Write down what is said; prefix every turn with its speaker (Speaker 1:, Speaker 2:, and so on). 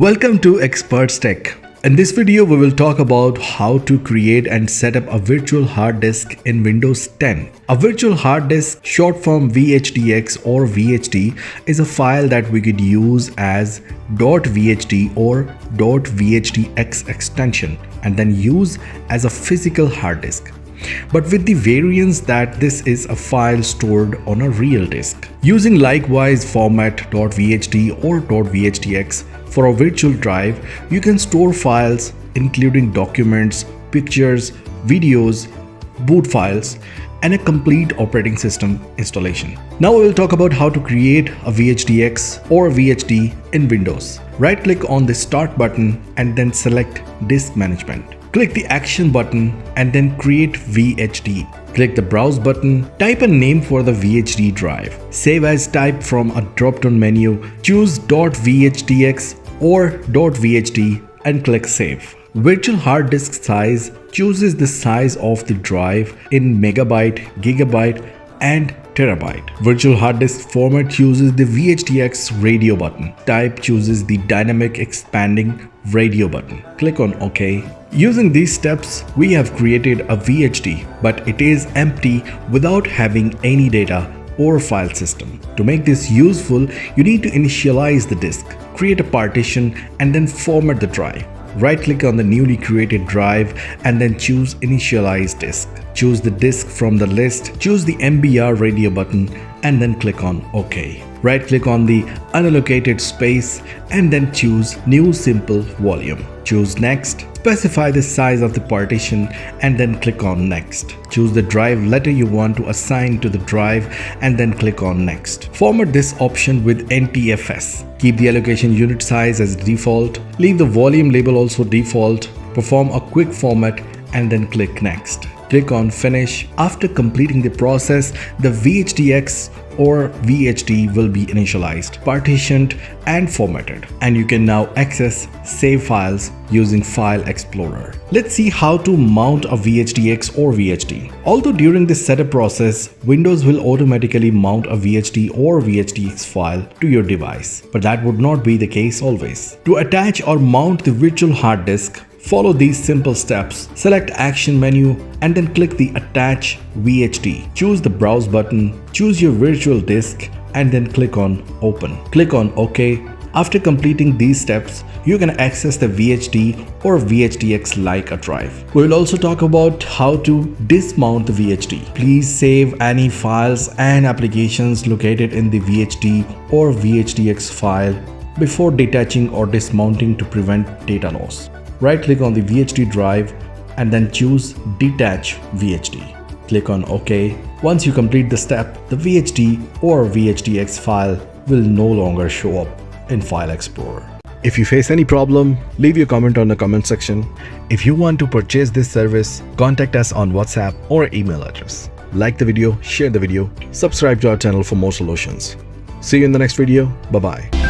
Speaker 1: Welcome to Xperts Tech. In this video, we will talk about how to create and set up a virtual hard disk in Windows 10. A virtual hard disk, short form VHDX or VHD, is a file that we could use as .vhd or .vhdx extension and then use as a physical hard disk, but with the variance that this is a file stored on a real disk. Using likewise format .vhd or .vhdx for a virtual drive, you can store files including documents, pictures, videos, boot files, and a complete operating system installation. Now we will talk about how to create a VHDX or VHD in Windows. Right-click on the Start button and then select Disk Management. Click the Action button and then Create VHD. Click the Browse button, type a name for the VHD drive. Save as type from a drop-down menu, choose .vhdx or .vhd and click Save. Virtual hard disk size chooses the size of the drive in megabyte, gigabyte and terabyte. Virtual hard disk format chooses the VHDX radio button. Type chooses the dynamic expanding radio button. Click on OK. Using these steps, we have created a VHD, but it is empty without having any data or file system. To make this useful, you need to initialize the disk, create a partition and then format the drive. Right-click on the newly created drive and then choose Initialize Disk. Choose the disk from the list, choose the MBR radio button and then click on OK. Right-click on the unallocated space and then choose New Simple Volume. Choose Next. Specify the size of the partition and then click on Next. Choose the drive letter you want to assign to the drive and then click on Next. Format this option with NTFS. Keep the allocation unit size as default. Leave the volume label also default. Perform a quick format and then click Next. Click on Finish. After completing the process, the VHDX or VHD will be initialized, partitioned and formatted, and you can now access save files using File Explorer. Let's see how to mount a VHDX or VHD. Although during this setup process, Windows will automatically mount a VHD or VHDX file to your device, but that would not be the case always. To attach or mount the virtual hard disk, follow these simple steps. Select Action menu and then click the Attach VHD. Choose the Browse button, choose your virtual disk and then click on Open. Click on OK. After completing these steps, you can access the VHD or VHDX like a drive. We will also talk about how to dismount the VHD. Please save any files and applications located in the VHD or VHDX file before detaching or dismounting to prevent data loss. Right-click on the VHD drive and then choose Detach VHD. Click on OK. Once you complete the step, the VHD or VHDX file will no longer show up in File Explorer. If you face any problem, leave your comment on the comment section. If you want to purchase this service, contact us on WhatsApp or email address. Like the video, share the video, subscribe to our channel for more solutions. See you in the next video. Bye-bye.